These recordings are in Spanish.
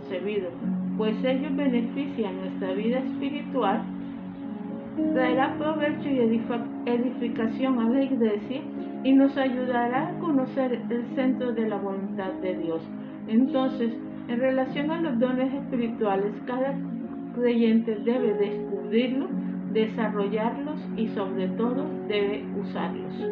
concebido, pues ellos benefician nuestra vida espiritual, traerá provecho y edificación a la iglesia y nos ayudará a conocer el centro de la voluntad de Dios. Entonces, en relación a los dones espirituales, cada creyente debe descubrirlos, desarrollarlos y sobre todo debe usarlos.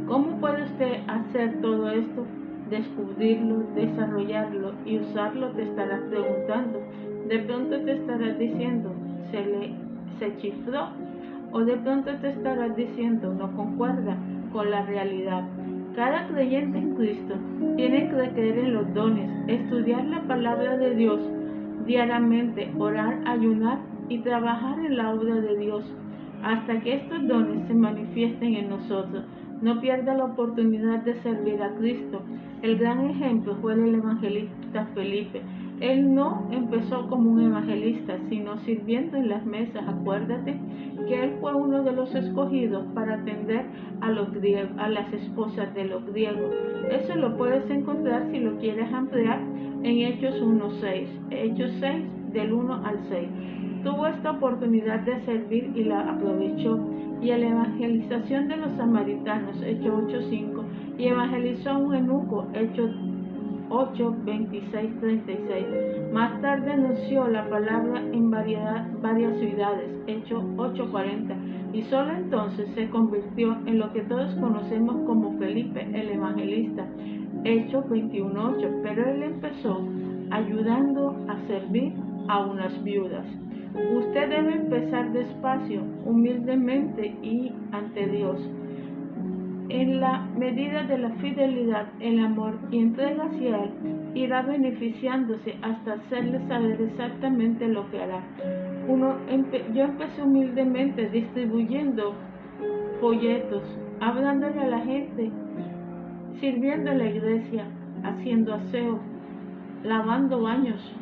¿Cómo puede usted hacer todo esto? Descubrirlo, desarrollarlo y usarlo, te estarás preguntando. De pronto te estarás diciendo, se chifló, o de pronto te estarás diciendo, no concuerda con la realidad. Cada creyente en Cristo tiene que creer en los dones, estudiar la palabra de Dios diariamente, orar, ayunar y trabajar en la obra de Dios hasta que estos dones se manifiesten en nosotros. No pierda la oportunidad de servir a Cristo. El gran ejemplo fue el evangelista Felipe. Él no empezó como un evangelista, sino sirviendo en las mesas. Acuérdate que él fue uno de los escogidos para atender a las esposas de los griegos. Eso lo puedes encontrar si lo quieres ampliar en Hechos 1:6. Hechos 6, del 1 al 6. Tuvo esta oportunidad de servir y la aprovechó. Y la evangelización de los samaritanos, Hechos 8:5, y evangelizó a un eunuco, Hechos 8, 26, 36. Más tarde anunció la palabra en varias ciudades, Hechos 8:40, y solo entonces se convirtió en lo que todos conocemos como Felipe el evangelista, Hechos 21:8, pero él empezó ayudando a servir a unas viudas. Usted debe empezar despacio, humildemente y ante Dios. En la medida de la fidelidad, el amor y entrega hacia Él, irá beneficiándose hasta hacerle saber exactamente lo que hará. Yo empecé humildemente distribuyendo folletos, hablándole a la gente, sirviendo en la iglesia, haciendo aseo, lavando baños.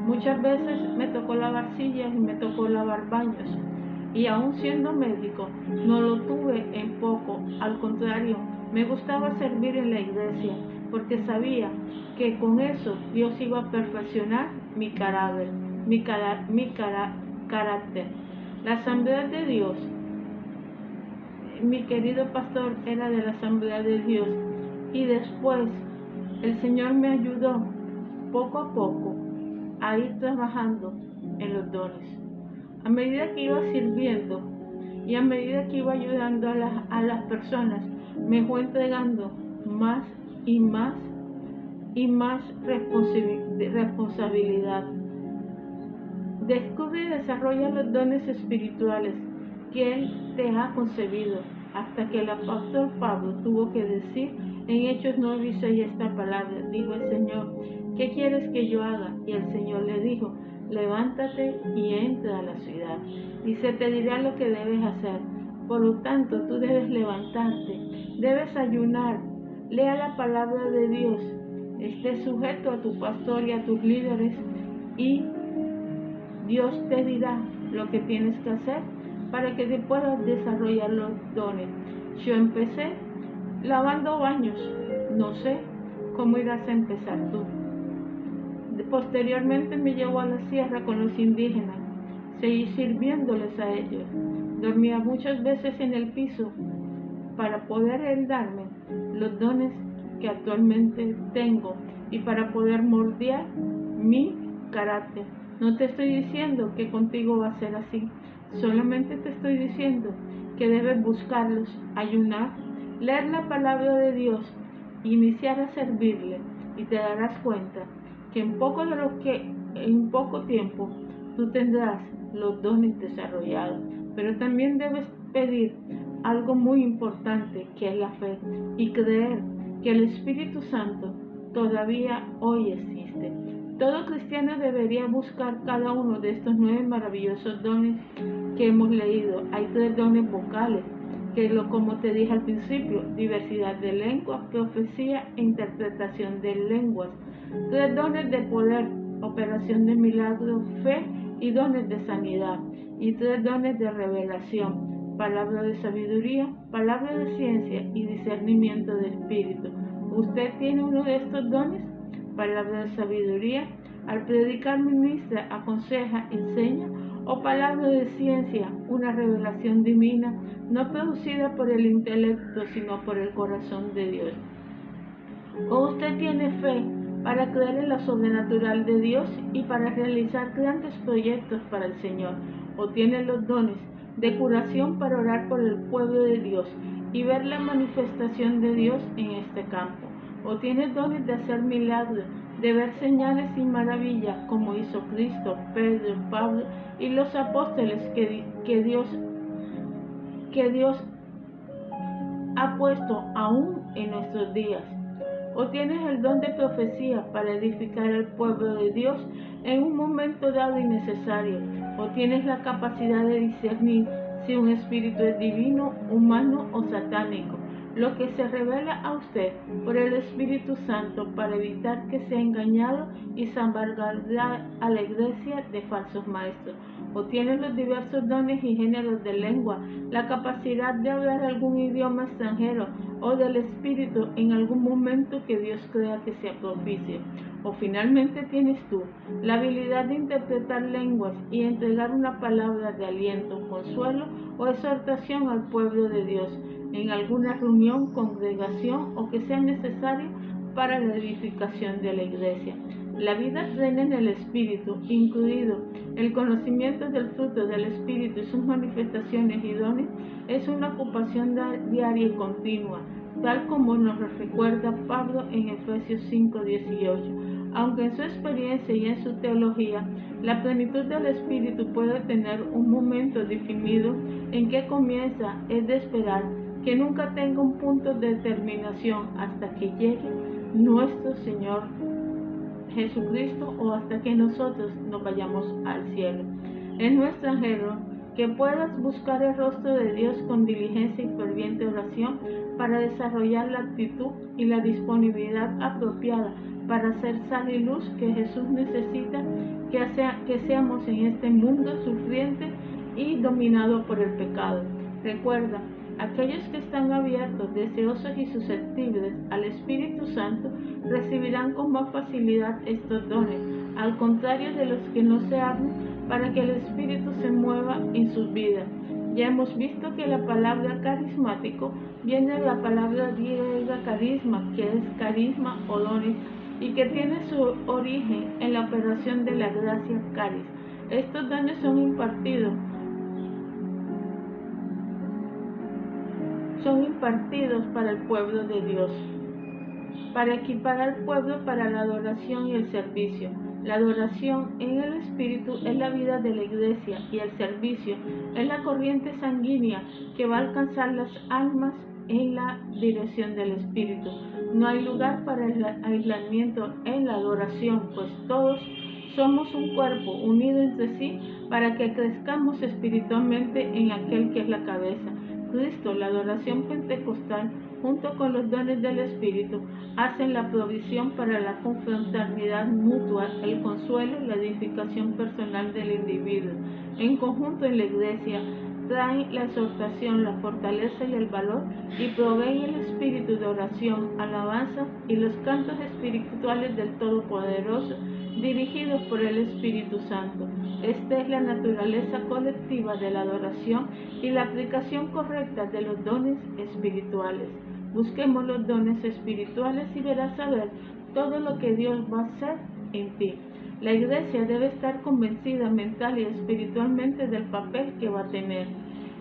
Muchas veces me tocó lavar sillas y me tocó lavar baños. Y aún siendo médico, no lo tuve en poco. Al contrario, me gustaba servir en la iglesia, porque sabía que con eso Dios iba a perfeccionar mi carácter. La Asamblea de Dios, mi querido pastor era de la Asamblea de Dios, y después el Señor me ayudó poco a poco a ir trabajando en los dones. A medida que iba sirviendo y a medida que iba ayudando a las personas, me fue entregando más y más y más responsabilidad. Descubre y desarrolla los dones espirituales que Él te ha concebido, hasta que el apóstol Pablo tuvo que decir en Hechos 9:6 esta palabra. Dijo el Señor, ¿qué quieres que yo haga? Y el Señor le dijo, levántate y entra a la ciudad, y se te dirá lo que debes hacer. Por lo tanto, tú debes levantarte, debes ayunar, lea la palabra de Dios, esté sujeto a tu pastor y a tus líderes, y Dios te dirá lo que tienes que hacer para que te puedas desarrollar los dones. Yo empecé lavando baños, no sé cómo irás a empezar tú. Posteriormente me llevó a la sierra con los indígenas, seguí sirviéndoles a ellos. Dormía muchas veces en el piso para poder él darme los dones que actualmente tengo y para poder moldear mi carácter. No te estoy diciendo que contigo va a ser así, solamente te estoy diciendo que debes buscarlos, ayunar, leer la palabra de Dios, iniciar a servirle, y te darás cuenta que en poco tiempo tú tendrás los dones desarrollados. Pero también debes pedir algo muy importante, que es la fe, y creer que el Espíritu Santo todavía hoy existe. Todo cristiano debería buscar cada uno de estos 9 maravillosos dones que hemos leído. Hay 3 dones vocales, como te dije al principio, diversidad de lenguas, profecía e interpretación de lenguas. 3 dones de poder, operación de milagros, fe y dones de sanidad. Y 3 dones de revelación, palabra de sabiduría, palabra de ciencia y discernimiento de espíritu. ¿Usted tiene uno de estos dones? palabra de sabiduría, al predicar ministra, aconseja, enseña, o palabra de ciencia, una revelación divina, no producida por el intelecto, sino por el corazón de Dios. O usted tiene fe para creer en lo sobrenatural de Dios y para realizar grandes proyectos para el Señor, o tiene los dones de curación para orar por el pueblo de Dios y ver la manifestación de Dios en este campo, o tiene dones de hacer milagros, de ver señales y maravillas como hizo Cristo, Pedro, Pablo y los apóstoles que Dios ha puesto aún en nuestros días. O tienes el don de profecía para edificar al pueblo de Dios en un momento dado y necesario. O tienes la capacidad de discernir si un espíritu es divino, humano o satánico, lo que se revela a usted por el Espíritu Santo para evitar que sea engañado y salvaguardar a la iglesia de falsos maestros. O tienes los diversos dones y géneros de lengua, la capacidad de hablar algún idioma extranjero o del Espíritu en algún momento que Dios crea que sea propicio. O finalmente tienes tú la habilidad de interpretar lenguas y entregar una palabra de aliento, consuelo o exhortación al pueblo de Dios en alguna reunión, congregación o que sea necesario para la edificación de la iglesia. La vida plena en el Espíritu, incluido el conocimiento del fruto del Espíritu y sus manifestaciones y dones, es una ocupación diaria y continua, tal como nos lo recuerda Pablo en Efesios 5:18. Aunque en su experiencia y en su teología, la plenitud del Espíritu puede tener un momento definido en que comienza, es de esperar que nunca tenga un punto de terminación hasta que llegue nuestro Señor Jesucristo o hasta que nosotros nos vayamos al cielo. Es nuestro anhelo que puedas buscar el rostro de Dios con diligencia y ferviente oración para desarrollar la actitud y la disponibilidad apropiada para ser sal y luz que Jesús necesita que seamos en este mundo sufriente y dominado por el pecado. Recuerda, aquellos que están abiertos, deseosos y susceptibles al Espíritu Santo recibirán con más facilidad estos dones, al contrario de los que no se abren para que el Espíritu se mueva en sus vidas. Ya hemos visto que la palabra carismático viene de la palabra griega carisma, que es carisma o dones, y que tiene su origen en la operación de la gracia caris. Estos dones son impartidos para el pueblo de Dios, para equipar al pueblo para la adoración y el servicio. La adoración en el Espíritu es la vida de la iglesia y el servicio es la corriente sanguínea que va a alcanzar las almas en la dirección del Espíritu. No hay lugar para el aislamiento en la adoración, pues todos somos un cuerpo unido entre sí para que crezcamos espiritualmente en aquel que es la cabeza, Cristo. La adoración pentecostal, junto con los dones del Espíritu, hacen la provisión para la confraternidad mutua, el consuelo y la edificación personal del individuo. En conjunto en la iglesia, traen la exhortación, la fortaleza y el valor y proveen el espíritu de oración, alabanza y los cantos espirituales del Todopoderoso, dirigidos por el Espíritu Santo. Esta es la naturaleza colectiva de la adoración y la aplicación correcta de los dones espirituales. Busquemos los dones espirituales y verás saber todo lo que Dios va a hacer en ti. La iglesia debe estar convencida mental y espiritualmente del papel que va a tener,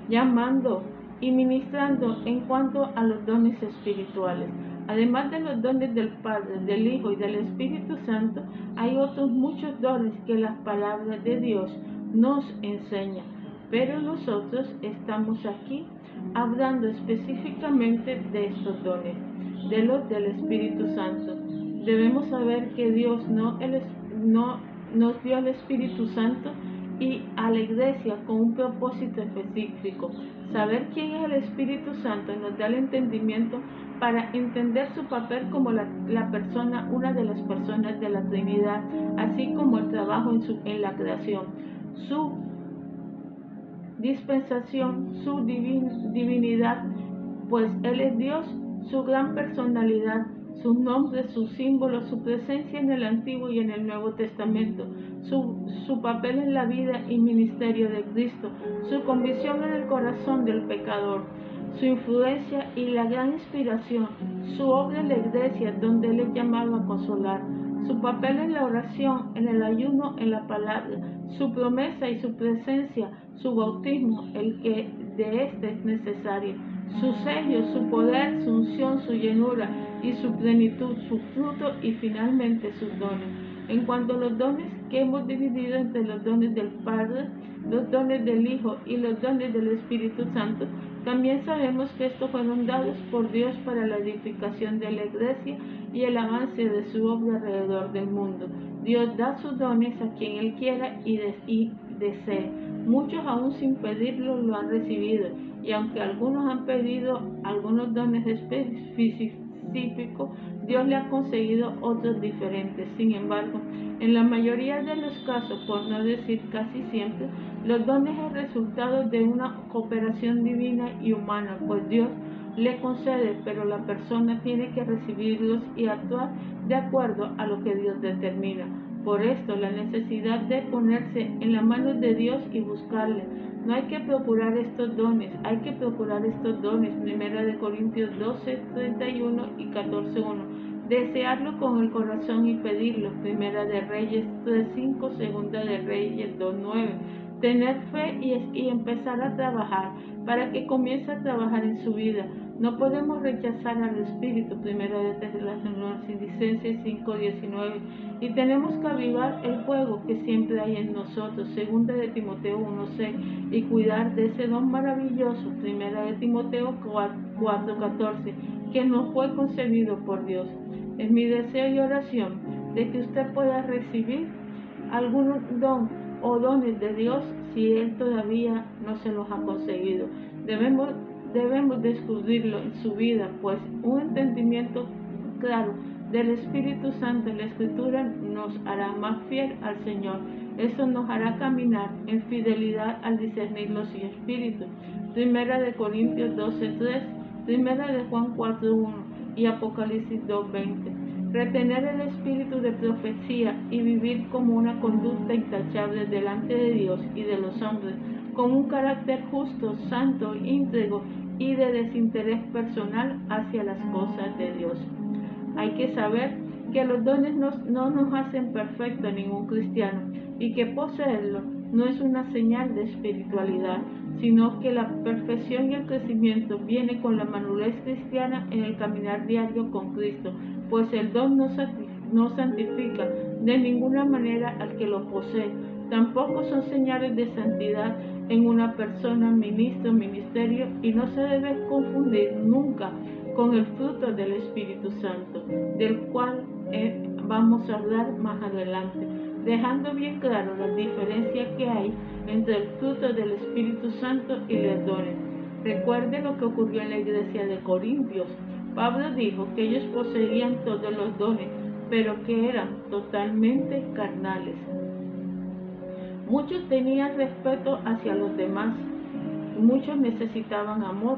llamando y ministrando en cuanto a los dones espirituales. Además de los dones del Padre, del Hijo y del Espíritu Santo, hay otros muchos dones que las palabras de Dios nos enseñan. Pero nosotros estamos aquí hablando específicamente de estos dones, de los del Espíritu Santo. Debemos saber que Dios no nos dio el Espíritu Santo y a la iglesia con un propósito específico. Saber quién es el Espíritu Santo nos da el entendimiento para entender su papel como la persona, una de las personas de la Trinidad, así como el trabajo en la creación, su dispensación, su divinidad, pues Él es Dios, su gran personalidad sus nombres, sus símbolos, su presencia en el Antiguo y en el Nuevo Testamento, su papel en la vida y ministerio de Cristo, su convicción en el corazón del pecador, su influencia y la gran inspiración, su obra en la iglesia donde Él es llamado a consolar, su papel en la oración, en el ayuno, en la palabra, su promesa y su presencia, su bautismo, el que de este es necesario, su sello, su poder, su unción, su llenura y su plenitud, su fruto y finalmente sus dones. En cuanto a los dones que hemos dividido entre los dones del Padre, los dones del Hijo y los dones del Espíritu Santo, también sabemos que estos fueron dados por Dios para la edificación de la iglesia y el avance de su obra alrededor del mundo. Dios da sus dones a quien Él quiera y desee. Muchos aún sin pedirlo lo han recibido, y aunque algunos han pedido algunos dones específicos, Dios le ha conseguido otros diferentes. Sin embargo, en la mayoría de los casos, por no decir casi siempre, los dones son resultado de una cooperación divina y humana, pues Dios le concede, pero la persona tiene que recibirlos y actuar de acuerdo a lo que Dios determina. Por esto, la necesidad de ponerse en las manos de Dios y buscarle. No hay que procurar estos dones, hay que procurar estos dones. 1 Corintios 12, 31 y 14, 1. Desearlo con el corazón y pedirlo. 1 Reyes 3:5, 2 Reyes 2:9. Tener fe y empezar a trabajar para que comience a trabajar en su vida. No podemos rechazar al Espíritu. 1 Tesalonicenses 5:19. Y tenemos que avivar el fuego que siempre hay en nosotros. 2 Timoteo 1:6. Y cuidar de ese don maravilloso. 1 Timoteo 4:14. Que nos fue concebido por Dios. Es mi deseo y oración de que usted pueda recibir algún don o dones de Dios si Él todavía no se los ha conseguido. Debemos descubrirlo en su vida, pues un entendimiento claro del Espíritu Santo en la Escritura nos hará más fiel al Señor. Eso nos hará caminar en fidelidad al discernir los espíritus. 1 Corintios 12:3, 1 Juan 4:1 y Apocalipsis 2:20. Retener el espíritu de profecía y vivir como una conducta intachable delante de Dios y de los hombres, con un carácter justo, santo, íntegro y de desinterés personal hacia las cosas de Dios. Hay que saber que los dones no nos hacen perfecto a ningún cristiano y que poseerlo no es una señal de espiritualidad, sino que la perfección y el crecimiento viene con la madurez cristiana en el caminar diario con Cristo, pues el don no santifica de ninguna manera al que lo posee. Tampoco son señales de santidad en una persona, ministro, ministerio, y no se debe confundir nunca con el fruto del Espíritu Santo, del cual vamos a hablar más adelante, dejando bien claro la diferencia que hay entre el fruto del Espíritu Santo y los dones. Recuerde lo que ocurrió en la iglesia de Corintios. Pablo dijo que ellos poseían todos los dones, pero que eran totalmente carnales. Muchos tenían respeto hacia los demás, muchos necesitaban amor,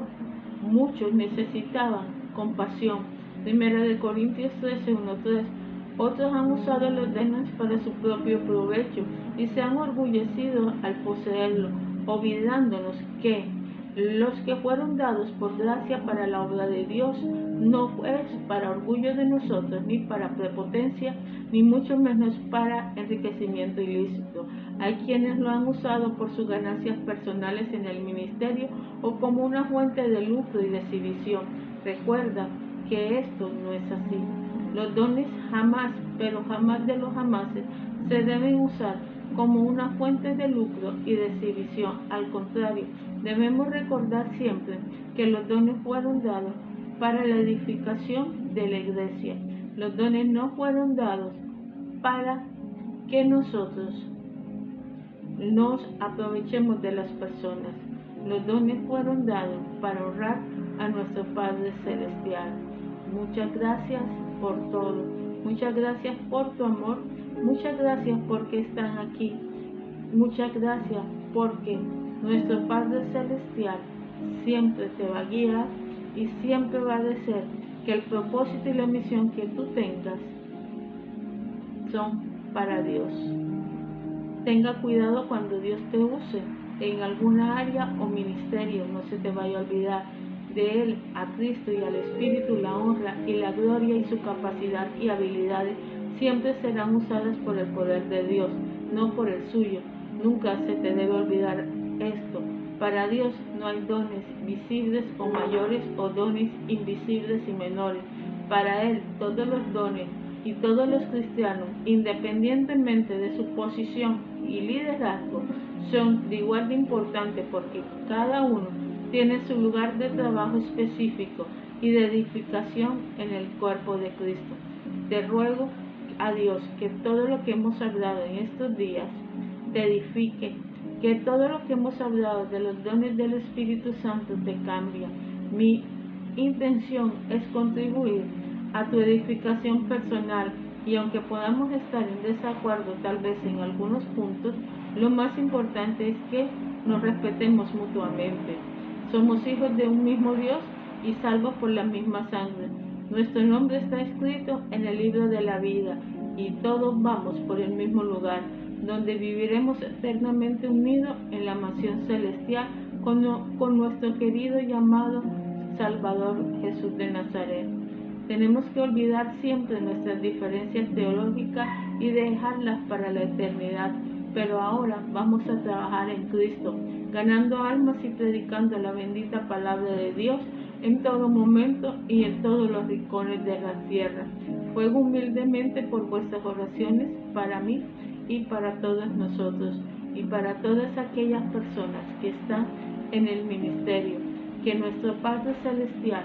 muchos necesitaban compasión. 1 Corintios 13:1-3. Otros han usado los dones para su propio provecho y se han orgullecido al poseerlo, olvidándonos que los que fueron dados por gracia para la obra de Dios no es para orgullo de nosotros, ni para prepotencia, ni mucho menos para enriquecimiento ilícito. Hay quienes lo han usado por sus ganancias personales en el ministerio o como una fuente de lucro y de exhibición. Recuerda que esto no es así. Los dones jamás, pero jamás de los jamases, se deben usar como una fuente de lucro y de exhibición. Al contrario, debemos recordar siempre que los dones fueron dados para la edificación de la iglesia. Los dones no fueron dados para que nosotros nos aprovechemos de las personas. Los dones fueron dados para honrar a nuestro Padre Celestial. Muchas gracias por todo. Muchas gracias por tu amor. Muchas gracias porque están aquí. Muchas gracias porque nuestro Padre Celestial siempre te va a guiar y siempre va a decir que el propósito y la misión que tú tengas son para Dios. Tenga cuidado cuando Dios te use en alguna área o ministerio. No se te vaya a olvidar de Él, a Cristo y al Espíritu. La honra y la gloria y su capacidad y habilidades siempre serán usadas por el poder de Dios, no por el suyo. Nunca se te debe olvidar esto. Para Dios no hay dones visibles o mayores o dones invisibles y menores. Para Él todos los dones y todos los cristianos, independientemente de su posición y liderazgo, son de igual de importante, porque cada uno tiene su lugar de trabajo específico y de edificación en el cuerpo de Cristo. Te ruego a Dios que todo lo que hemos hablado en estos días te edifique, que todo lo que hemos hablado de los dones del Espíritu Santo te cambie. Mi intención es contribuir a tu edificación personal, y aunque podamos estar en desacuerdo tal vez en algunos puntos, lo más importante es que nos respetemos mutuamente. Somos hijos de un mismo Dios y salvos por la misma sangre. Nuestro nombre está escrito en el libro de la vida y todos vamos por el mismo lugar, donde viviremos eternamente unidos en la mansión celestial con nuestro querido y amado Salvador Jesús de Nazaret. Tenemos que olvidar siempre nuestras diferencias teológicas y dejarlas para la eternidad, pero ahora vamos a trabajar en Cristo, ganando almas y predicando la bendita palabra de Dios en todo momento y en todos los rincones de la tierra. Ruego humildemente por vuestras oraciones para mí y para todos nosotros y para todas aquellas personas que están en el ministerio, que nuestro Padre Celestial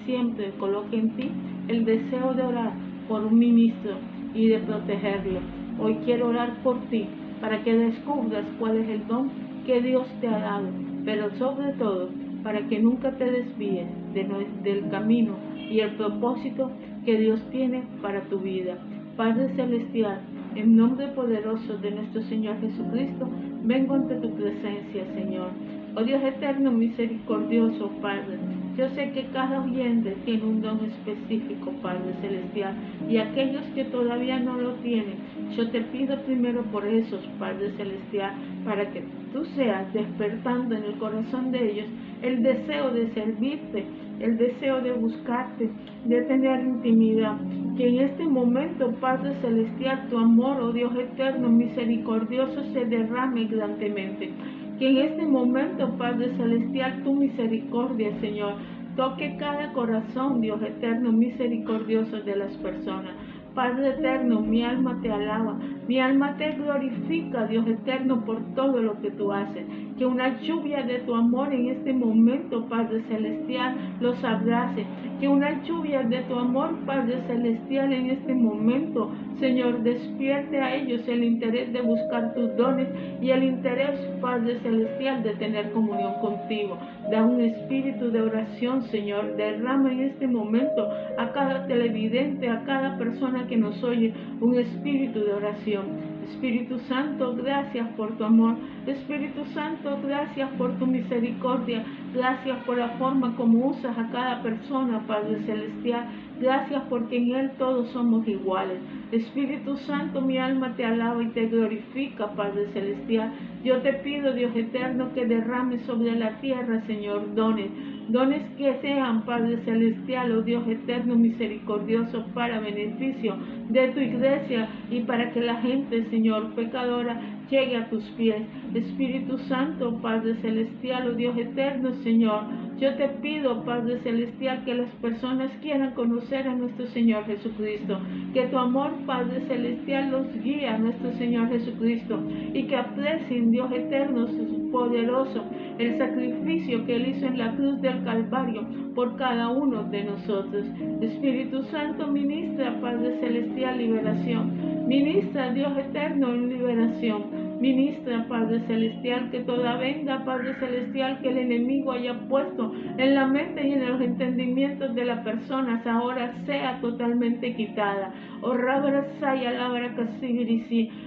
siempre coloque en ti el deseo de orar por un ministro y de protegerlo. Hoy quiero orar por ti para que descubras cuál es el don que Dios te ha dado, pero sobre todo para que nunca te desvíes del camino y el propósito que Dios tiene para tu vida. Padre Celestial, en nombre poderoso de nuestro Señor Jesucristo, vengo ante tu presencia, Señor. Oh Dios eterno, misericordioso, Padre, yo sé que cada oyente tiene un don específico, Padre Celestial, y aquellos que todavía no lo tienen, yo te pido primero por esos, Padre Celestial, para que tú seas despertando en el corazón de ellos el deseo de servirte, el deseo de buscarte, de tener intimidad. Que en este momento, Padre Celestial, tu amor, oh Dios eterno, misericordioso, se derrame grandemente. Que en este momento, Padre Celestial, tu misericordia, Señor, toque cada corazón, Dios eterno, misericordioso de las personas. Padre eterno, mi alma te alaba, mi alma te glorifica, Dios eterno, por todo lo que tú haces. Que una lluvia de tu amor en este momento, Padre Celestial, los abrace. Que una lluvia de tu amor, Padre Celestial, en este momento, Señor, despierte a ellos el interés de buscar tus dones y el interés, Padre Celestial, de tener comunión contigo. Da un espíritu de oración, Señor. Derrama en este momento a cada televidente, a cada persona que nos oye, un espíritu de oración. Espíritu Santo, gracias por tu amor. Espíritu Santo, gracias por tu misericordia. Gracias por la forma como usas a cada persona, Padre Celestial. Gracias porque en Él todos somos iguales. Espíritu Santo, mi alma te alaba y te glorifica, Padre Celestial. Yo te pido, Dios eterno, que derrame sobre la tierra, Señor, dones que sean, Padre Celestial, oh Dios eterno, misericordioso, para beneficio de tu iglesia y para que la gente, Señor, pecadora, llegue a tus pies. Espíritu Santo, Padre Celestial, oh Dios eterno, Señor, yo te pido, Padre Celestial, que las personas quieran conocer a nuestro Señor Jesucristo, que tu amor, Padre Celestial, los guíe a nuestro Señor Jesucristo y que aprecien, Dios eterno, poderoso, el sacrificio que Él hizo en la cruz del Calvario por cada uno de nosotros. Espíritu Santo, ministra, Padre Celestial, liberación. Ministra, Dios eterno, en liberación. Ministra, Padre Celestial, que toda venda, Padre Celestial, que el enemigo haya puesto en la mente y en los entendimientos de las personas, ahora sea totalmente quitada.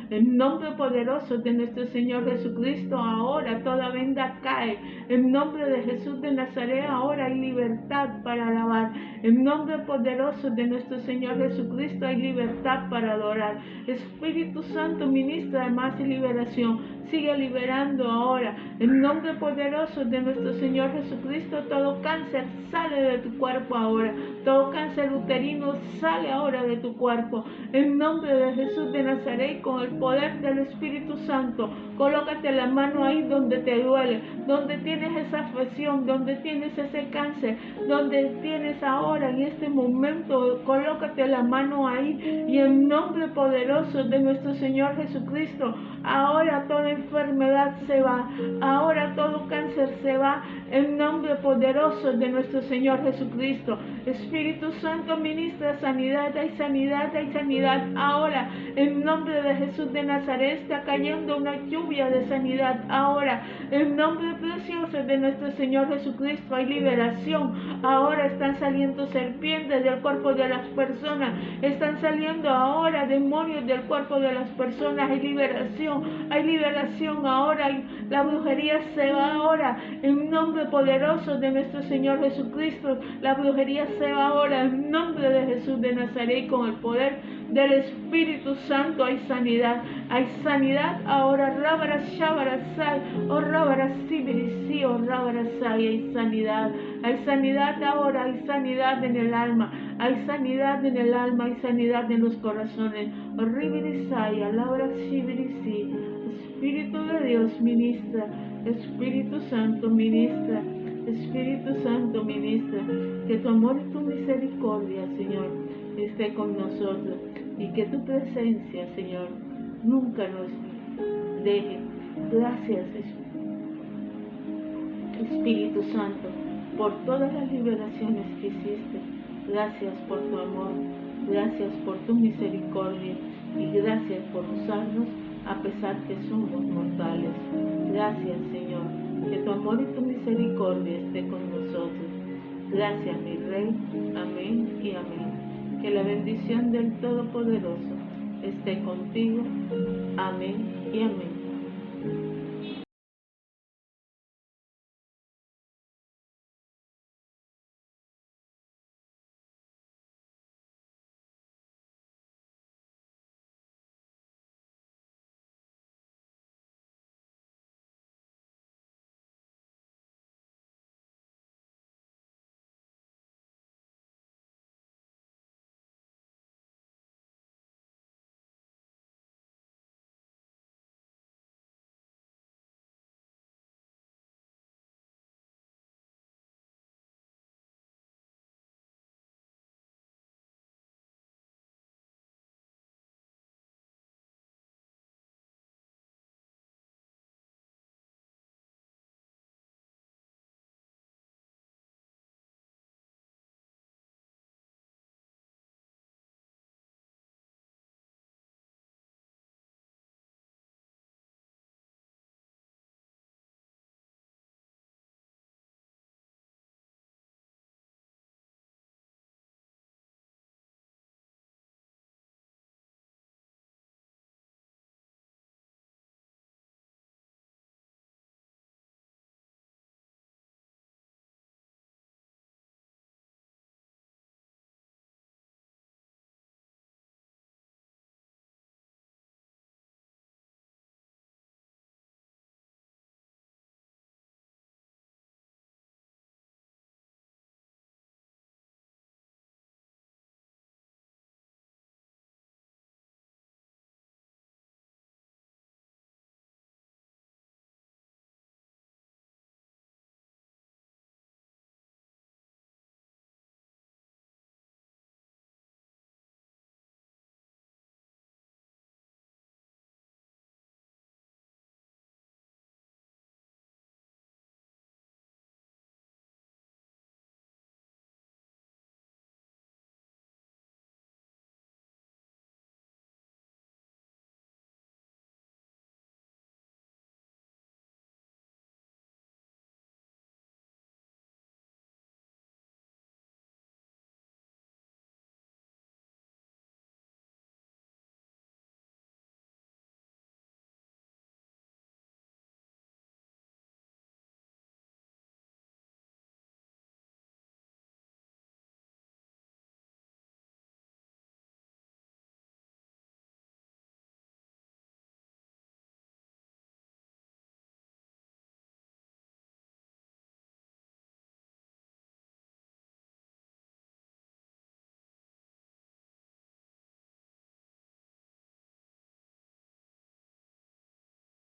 En nombre poderoso de nuestro Señor Jesucristo, ahora toda venda cae. En nombre de Jesús de Nazaret, ahora hay libertad para alabar. En nombre poderoso de nuestro Señor Jesucristo hay libertad para adorar. Espíritu Santo, ministra más liberación. Sigue liberando ahora. En nombre poderoso de nuestro Señor Jesucristo, todo cáncer sale de tu cuerpo ahora. Todo cáncer uterino sale ahora de tu cuerpo. En nombre de Jesús de Nazaret, con el poder del Espíritu Santo, colócate la mano ahí donde te duele, donde tienes esa afección, donde tienes ese cáncer, donde tienes ahora en este momento, colócate la mano ahí y en nombre poderoso de nuestro Señor Jesucristo, ahora toda enfermedad se va, ahora todo cáncer se va, en nombre poderoso de nuestro Señor Jesucristo. Espíritu Santo, ministra sanidad, hay sanidad, hay sanidad. Ahora, en nombre de Jesús de Nazaret, está cayendo una lluvia de sanidad. Ahora, en nombre precioso de nuestro Señor Jesucristo, hay liberación. Ahora están saliendo serpientes del cuerpo de las personas. Están saliendo ahora demonios del cuerpo de las personas. Hay liberación ahora. La brujería se va ahora. En nombre poderoso de nuestro Señor Jesucristo, la brujería se va ahora. En nombre de Jesús de Nazaret, con el poder del Espíritu Santo hay sanidad ahora. Hay sanidad ahora, hay sanidad en el alma, hay sanidad en los corazones. Espíritu de Dios, ministra. Espíritu Santo, ministra. Espíritu Santo, ministra. Que tu amor y tu misericordia, Señor, esté con nosotros y que tu presencia, Señor, nunca nos deje. Gracias, Espíritu Santo, por todas las liberaciones que hiciste. Gracias por tu amor, gracias por tu misericordia y gracias por usarnos a pesar que somos mortales. Gracias, Señor, que tu amor y tu misericordia esté con nosotros. Gracias, mi Rey. Amén y amén. Que la bendición del Todopoderoso esté contigo. Amén y amén.